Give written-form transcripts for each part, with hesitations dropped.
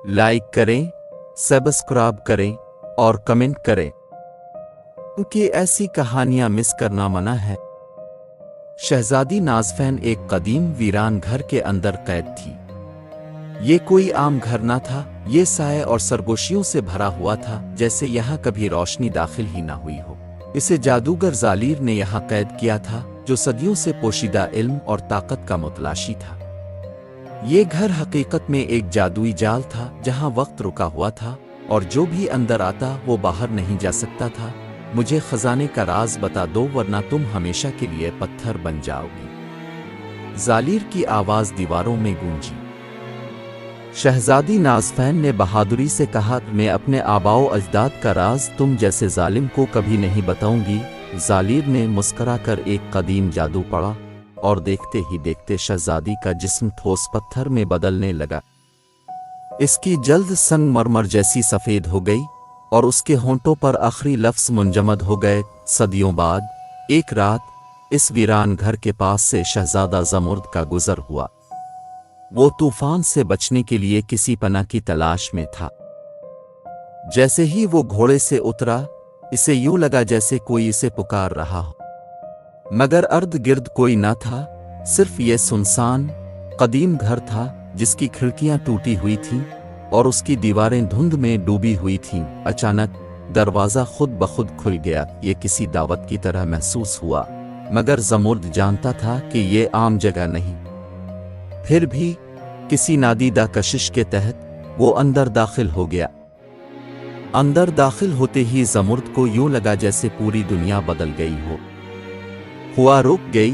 Like करें, subscribe करें और कमेंट करें, क्योंकि ऐसी कहानियां मिस करना मना है। शहजादी नाज़फ़ैन एक कदीम वीरान घर के अंदर कैद थी। ये कोई आम घर ना था, ये साए और सरगोशियों से भरा हुआ था, जैसे यहाँ कभी रोशनी दाखिल ही ना हुई हो। इसे जादूगर ज़ालिर ने यहाँ कैद किया था, जो सदियों से पोशीदा इल्म और ताकत का मुतलाशी था। ये घर हकीकत में एक जादुई जाल था, जहाँ वक्त रुका हुआ था और जो भी अंदर आता वो बाहर नहीं जा सकता था। मुझे खजाने का राज बता दो, वरना तुम हमेशा के लिए पत्थर बन जाओगी। ज़ालिर की आवाज़ दीवारों में गूंजी। शहजादी नाज़फ़ैन ने बहादुरी से कहा, मैं अपने आबाओ अजदाद का राज तुम जैसे जालिम को कभी नहीं बताऊंगी। ज़ालिर ने मुस्कराकर एक कदीम जादू पढ़ा और देखते ही देखते शहजादी का जिस्म ठोस पत्थर में बदलने लगा। इसकी जल्द संगमरमर जैसी सफ़ेद हो गई और उसके होंठों पर आखिरी लफ्ज़ मुंजमद हो गए। सदियों बाद एक रात इस वीरान घर के पास से शहजादा ज़मुर्द का गुज़र हुआ। वो तूफान से बचने के लिए किसी पनाह की तलाश में था। जैसे ही वो घोड़े से उतरा, इसे यूं लगा जैसे कोई इसे पुकार रहा हो, मगर अर्द गिर्द कोई ना था। सिर्फ ये सुनसान कदीम घर था, जिसकी खिड़कियां टूटी हुई थीं और उसकी दीवारें धुंध में डूबी हुई थीं। अचानक दरवाज़ा खुद ब खुद खुल गया। ये किसी दावत की तरह महसूस हुआ, मगर ज़मुर्द जानता था कि ये आम जगह नहीं। फिर भी किसी नादीदा कशिश के तहत वो अंदर दाखिल हो गया। अंदर दाखिल होते ही ज़मुर्द को यूं लगा जैसे पूरी दुनिया बदल गई हो। हुआ रुक गई,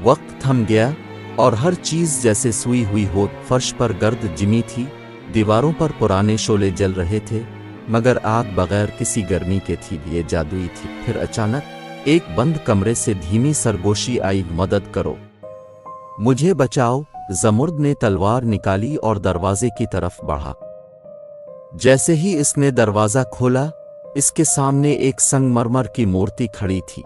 वक्त थम गया और हर चीज़ जैसे सुई हुई हो। फर्श पर गर्द जिमी थी, दीवारों पर पुराने शोले जल रहे थे, मगर आग बगैर किसी गर्मी के थी। ये जादुई थी। फिर अचानक एक बंद कमरे से धीमी सरगोशी आई, मदद करो, मुझे बचाओ। ज़मुर्द ने तलवार निकाली और दरवाजे की तरफ बढ़ा। जैसे ही इसने दरवाज़ा खोला, इसके सामने एक संगमरमर की मूर्ति खड़ी थी।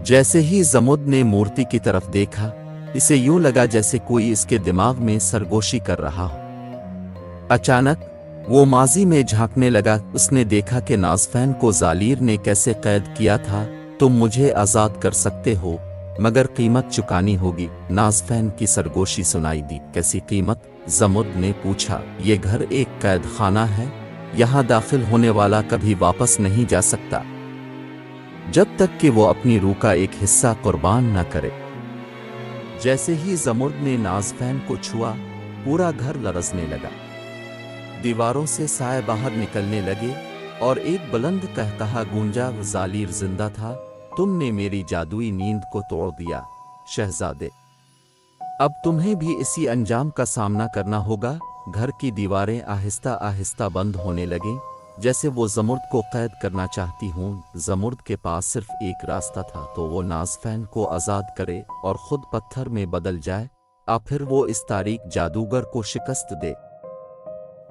जैसे ही ज़मुर्द ने मूर्ति की तरफ देखा, इसे यूं लगा जैसे कोई इसके दिमाग में सरगोशी कर रहा हो। अचानक वो माजी में झांकने लगा। उसने देखा कि नाज़फ़ैन को ज़ालिर ने कैसे कैद किया था। तुम मुझे आज़ाद कर सकते हो, मगर कीमत चुकानी होगी। नाज़फ़ैन की सरगोशी सुनाई दी। कैसी कीमत? ज़मुर्द ने पूछा। ये घर एक कैद खाना है, यहाँ दाखिल होने वाला कभी वापस नहीं जा सकता, जब तक कि वो अपनी रूह का एक हिस्सा कुर्बान न करे। जैसे ही ज़मुर्द ने नाज़फ़ैन को छुआ, पूरा घर लरज़ने लगा। दीवारों से साए बाहर निकलने लगे और एक बुलंद कहकहा गूंजा। ज़ालिर जिंदा था। तुमने मेरी जादुई नींद को तोड़ दिया शहजादे। अब तुम्हें भी इसी अंजाम का सामना करना होगा। घर की दीवारें आहिस्ता आहिस्ता बंद होने लगीं, जैसे वो ज़मुर्द को कैद करना चाहती हूँ। ज़मुर्द के पास सिर्फ एक रास्ता था, तो वो नाज़फ़ैन को आज़ाद करे और ख़ुद पत्थर में बदल जाए, या फिर वो इस तारीक जादूगर को शिकस्त दे।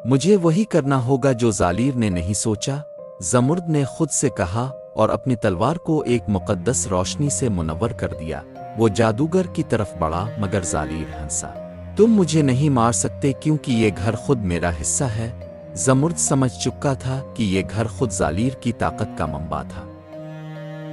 मुझे वही करना होगा जो ज़ालिर ने नहीं सोचा, ज़मुर्द ने खुद से कहा और अपनी तलवार को एक मुक़द्दस रोशनी से मुनव्वर कर दिया। वो जादूगर की तरफ बढ़ा, मगर ज़ालिर हंसा। तुम मुझे नहीं मार सकते, क्योंकि ये घर खुद मेरा हिस्सा है। ज़मुर्द समझ चुका था कि ये घर खुद ज़ालिर की ताकत का मंबा था।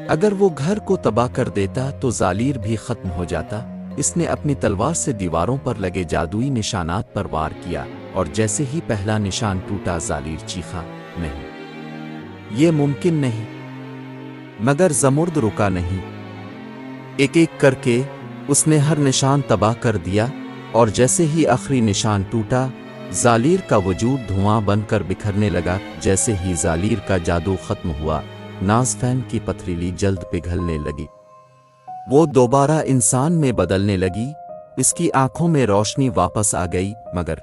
अगर वो घर को तबाह कर देता तो ज़ालिर भी ख़त्म हो जाता। इसने अपनी तलवार से दीवारों पर लगे जादुई निशानात पर वार किया और जैसे ही पहला निशान टूटा, ज़ालिर चीखा, नहीं, ये मुमकिन नहीं। मगर ज़मुर्द रुका नहीं। एक एक करके उसने हर निशान तबाह कर दिया और जैसे ही आखिरी निशान टूटा, ज़ालिर का वजूद धुआं बनकर बिखरने लगा। जैसे ही ज़ालिर का जादू ख़त्म हुआ, नाज़फ़ैन की पथरीली जल्द पिघलने लगी। वो दोबारा इंसान में बदलने लगी। इसकी आंखों में रोशनी वापस आ गई, मगर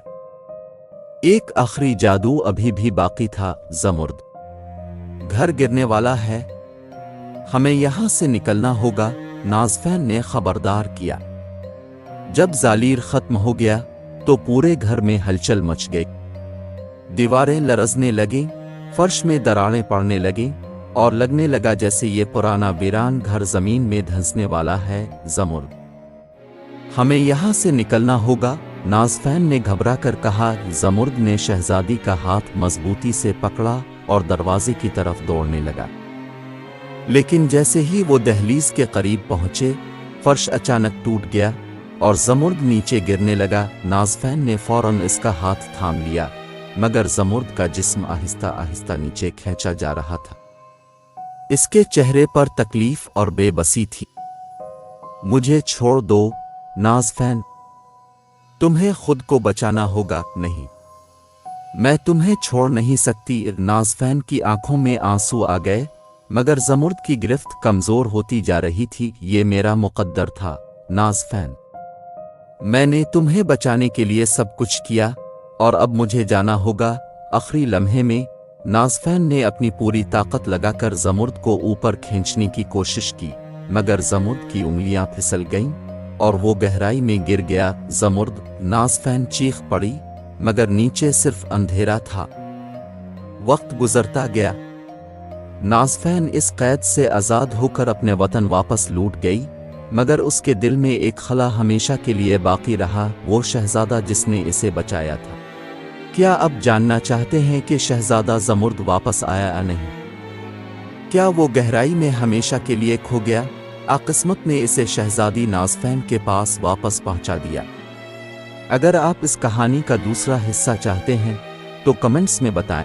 एक आखिरी जादू अभी भी बाकी था। ज़मुर्द, घर गिरने वाला है, हमें यहां से निकलना होगा, नाज़फ़ैन ने खबरदार किया। जब ज़ालिर ख़त्म हो गया तो पूरे घर में हलचल मच गई। दीवारें लरज़ने लगीं, फर्श में दरारें पड़ने लगीं और लगने लगा जैसे ये पुराना वीरान घर जमीन में धंसने वाला है। ज़मुर्द, हमें यहाँ से निकलना होगा, नाज़फैन ने घबरा कर कहा। ज़मुर्द ने शहजादी का हाथ मजबूती से पकड़ा और दरवाजे की तरफ दौड़ने लगा। लेकिन जैसे ही वो दहलीज के करीब पहुंचे, फर्श अचानक टूट गया और ज़मुर्द नीचे गिरने लगा। नाज़फैन ने फौरन इसका हाथ थाम लिया, मगर ज़मुर्द का जिस्म आहिस्ता आहिस्ता नीचे खींचा जा रहा था। इसके चेहरे पर तकलीफ और बेबसी थी। मुझे छोड़ दो नाज़फैन, तुम्हें खुद को बचाना होगा। नहीं, मैं तुम्हें छोड़ नहीं सकती। नाज़फैन की आंखों में आंसू आ गए, मगर ज़मुर्द की गिरफ्त कमजोर होती जा रही थी। ये मेरा मुक़द्दर था नाज़फैन, मैंने तुम्हें बचाने के लिए सब कुछ किया और अब मुझे जाना होगा। आखिरी लम्हे में नाज़फैन ने अपनी पूरी ताकत लगाकर ज़मुर्द को ऊपर खींचने की कोशिश की, मगर ज़मुर्द की उंगलियां फिसल गईं और वो गहराई में गिर गया। ज़मुर्द, नाज़फैन चीख पड़ी, मगर नीचे सिर्फ अंधेरा था। वक्त गुजरता गया। नाज़फैन इस कैद से आज़ाद होकर अपने वतन वापस लौट गई, मगर उसके दिल में एक खला हमेशा के लिए बाकी रहा, वो शहजादा जिसने इसे बचाया था। क्या अब जानना चाहते हैं कि शहजादा ज़मुर्द वापस आया या नहीं? क्या वो गहराई में हमेशा के लिए खो गया? किस्मत ने इसे शहजादी नाज़फैन के पास वापस पहुंचा दिया। अगर आप इस कहानी का दूसरा हिस्सा चाहते हैं तो कमेंट्स में बताएं।